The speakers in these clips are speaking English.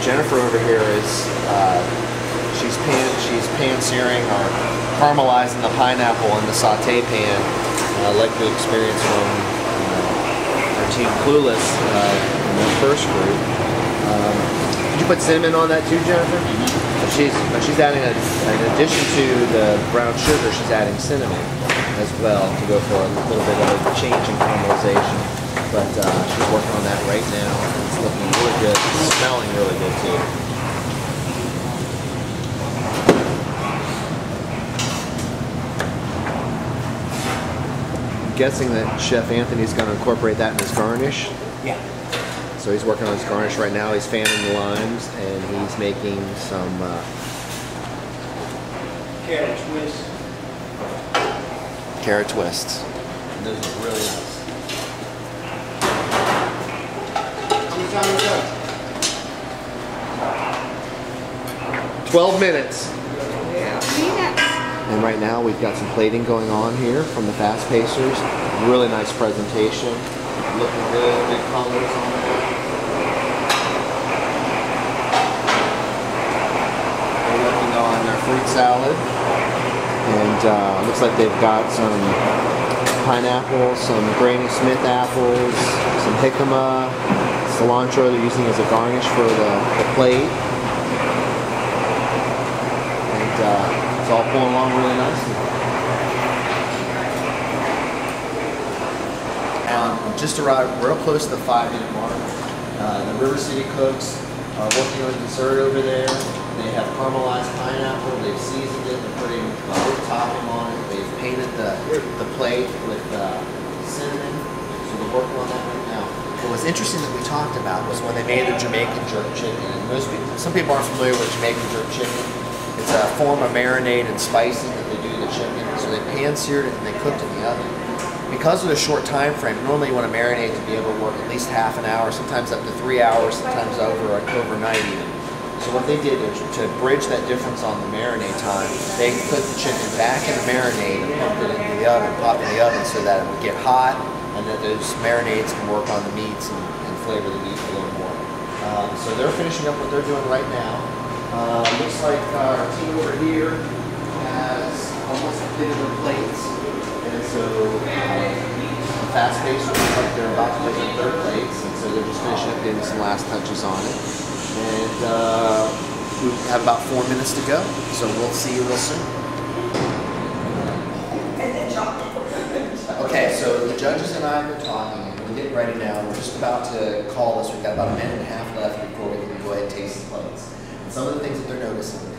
Jennifer over here is she's pan searing or caramelizing the pineapple in the saute pan, like the experience from our team Clueless in the first group. Did you put cinnamon on that too, Jennifer? She's adding, in addition to the brown sugar, she's adding cinnamon as well to go for a little bit of a change in caramelization. But she's working on that right now. It's looking really good. It's smelling really good too. I'm guessing that Chef Anthony's going to incorporate that in his garnish. Yeah. So he's working on his garnish right now. He's fanning the limes and he's making some carrot twists. Carrot twists. And those are really nice. How many times is that? 12 minutes. Yeah. And right now we've got some plating going on here from the fast pacers. Really nice presentation. Looking good, big colors on there. They're working on their fruit salad. And looks like they've got some pineapple, some Granny Smith apples, some jicama, cilantro they're using as a garnish for the plate. And it's all pulling along really nicely. Just arrived real close to the 5-minute mark. The River City cooks are working on dessert over there. They have caramelized pineapple. They've seasoned it. They're putting a wood topping on it. They've painted the plate with cinnamon. So they're working on that right now. What was interesting that we talked about was when they made the Jamaican jerk chicken. And some people aren't familiar with Jamaican jerk chicken. It's a form of marinade and spicing that they do to the chicken. So they pan-seared it and they cooked it in the oven. Because of the short time frame, normally you want to marinate to be able to work at least half an hour, sometimes up to 3 hours, sometimes overnight even. So what they did is to bridge that difference on the marinade time, they put the chicken back in the marinade and pumped it into the oven, popped in the oven so that it would get hot and that those marinades can work on the meats and flavor the meat a little more. So they're finishing up what they're doing right now. Looks like our team over here has almost completed their plates. And so the fast pace looks like they're about to make their third plates, and so they're just finishing up getting some last touches on it. And we have about 4 minutes to go, so we'll see you real soon. Okay, so the judges and I have been talking, and we're getting ready now. We're just about to call this. We've got about a minute and a half left before we can go ahead and taste the plates. And some of the things that they're noticing,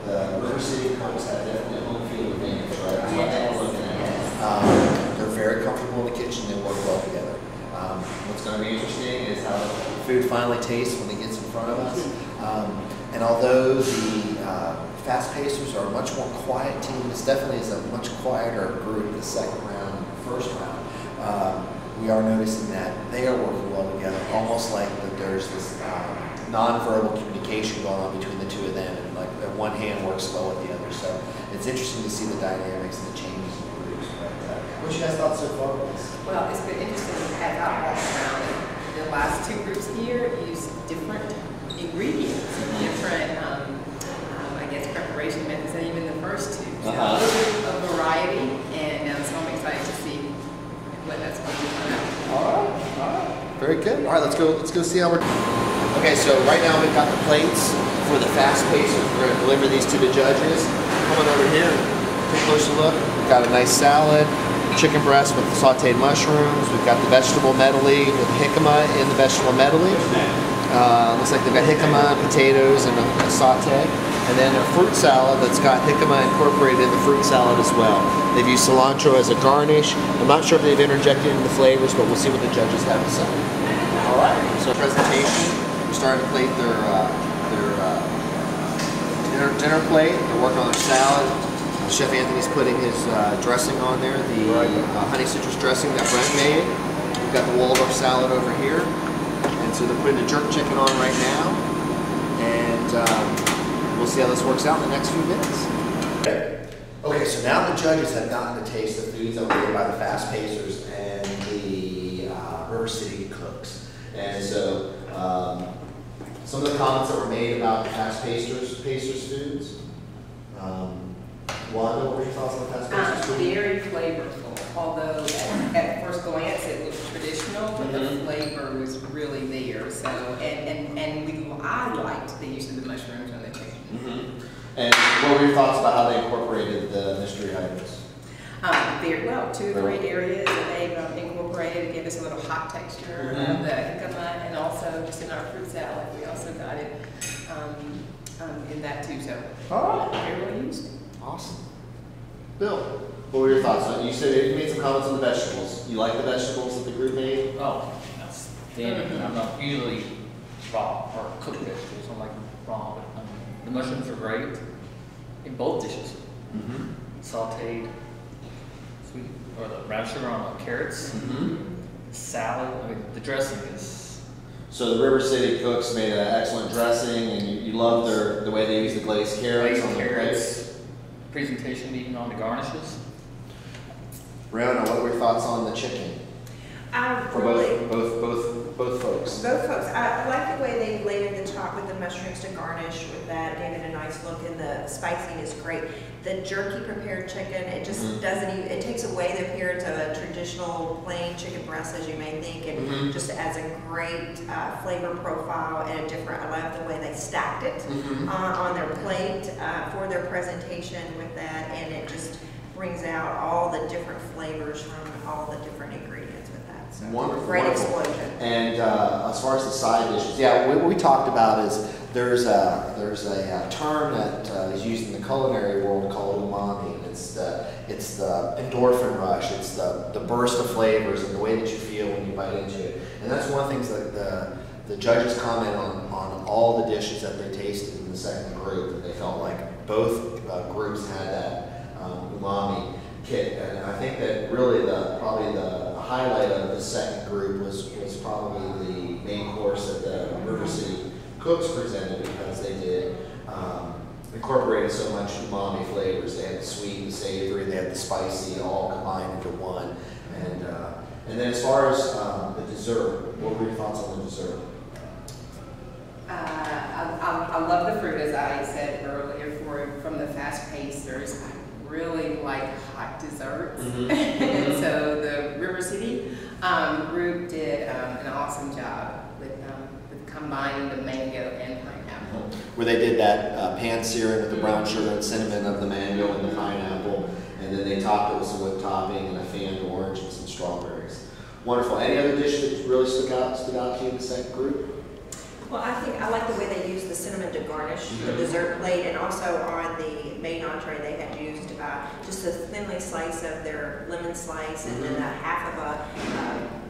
the River City cooks have definitely home field advantage, right? That's what they're looking at. They're very comfortable in the kitchen. They work well together. What's going to be interesting is how the food finally tastes when it gets in front of us. And although the fast pacers are a much more quiet team, this definitely is a much quieter group the second round and the first round. We are noticing that they are working well together, almost like that there's this non-verbal communication going on between the two of them, and like one hand works well with the other. So it's interesting to see the dynamics and the changes in the groups. But what you guys thought so far with this? Well, it's been interesting as I walked around. The last two groups here use different ingredients, different, I guess, preparation methods than even the first two. So a little bit of variety, and so I'm excited to see what that's going to turn out. All right. Very good. All right, let's go see how we're. Okay, so right now we've got the plates for the fast pacers. We're going to deliver these to the judges. Come on over here, take a closer look. We've got a nice salad, chicken breast with the sauteed mushrooms. We've got the vegetable medley with jicama in the vegetable medley. Looks like they've got jicama, potatoes, and a saute. And then a fruit salad that's got jicama incorporated in the fruit salad as well. They've used cilantro as a garnish. I'm not sure if they've interjected in the flavors, but we'll see what the judges have to say. All right, so presentation. We're starting to plate their dinner plate. They're working on their salad. Chef Anthony's putting his dressing on there, the honey citrus dressing that Brent made. We've got the Waldorf salad over here. And so they're putting the jerk chicken on right now. And we'll see how this works out in the next few minutes. Okay, so now the judges have gotten to taste the foods that were made by the fast pacers and the River City cooks. And so Some of the comments that were made about the fast pastries foods. Wanda, what were your thoughts on the fast pastries foods? Very flavorful, although at first glance it looked traditional, but the flavor was really there. So, I liked the use of the mushrooms on the chicken. And what were your thoughts about how they incorporated the mystery items? Very well, 2 or 3 areas that they've incorporated, give us a little hot texture of the jicama, and also just in our fruit salad, we also got it in that too. So, very well used. Awesome. Bill, what were your thoughts on it? You said you made some comments on the vegetables. You like the vegetables that the group made? Oh, that's standard. I'm not usually raw or cooked vegetables. I like raw, but the mushrooms are great in both dishes. Sauteed, sweet, or the brown sugar on the carrots. Salad. I mean, the dressing is. So the River City cooks made an excellent dressing, and you love the way they use the glazed carrots on the plates. Presentation, even on the garnishes. Rihanna, what were your thoughts on the chicken? For both folks. Both folks. I like the way they layered the top with the mushrooms to garnish with that, gave it a nice look, and the spicing is great. The jerky prepared chicken, it just doesn't even, it takes away the appearance of a traditional plain chicken breast, as you may think, and just adds a great flavor profile and a different, I love the way they stacked it on their plate for their presentation with that, and it just brings out all the different flavors from all the different ingredients with that. So Wonderful. Great Wonderful. explosion. And as far as the side dishes, what we talked about is there's a term that is used in the culinary world called umami. It's the endorphin rush. It's the burst of flavors and the way that you feel when you bite into it. And that's one of the things that the judges comment on all the dishes that they tasted in the second group, and they felt like both groups had that umami kit. And I think that really probably the highlight of the second group was probably the main course that the River City cooks presented, because they did incorporated so much umami flavors. They had the sweet, the savory, they had the spicy, all combined into one. And then as far as the dessert, what were your thoughts on the dessert? I love the fruit, as I said earlier, from the fast pacers. I really like hot desserts. And so the River City group did an awesome job with combining the mango and pineapple. Where they did that pan searing with the brown sugar and cinnamon of the mango and the pineapple, and then they topped it with some whipped topping and a fanned orange and some strawberries. Wonderful. Any other dish that really stood out to you in the second group? Well, I like the way they used the cinnamon to garnish the dessert plate, and also on the main entree they had used just a thinly slice of their lemon slice, and then a half of a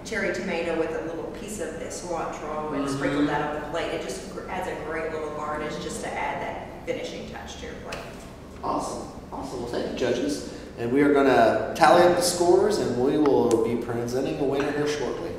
cherry tomato with a little piece of the cilantro, and sprinkled that on the plate. It just adds a great little garnish just to add that finishing touch to your plate. Awesome. Awesome. Well, thank you, judges. And we are going to tally up the scores, and we will be presenting a winner here shortly.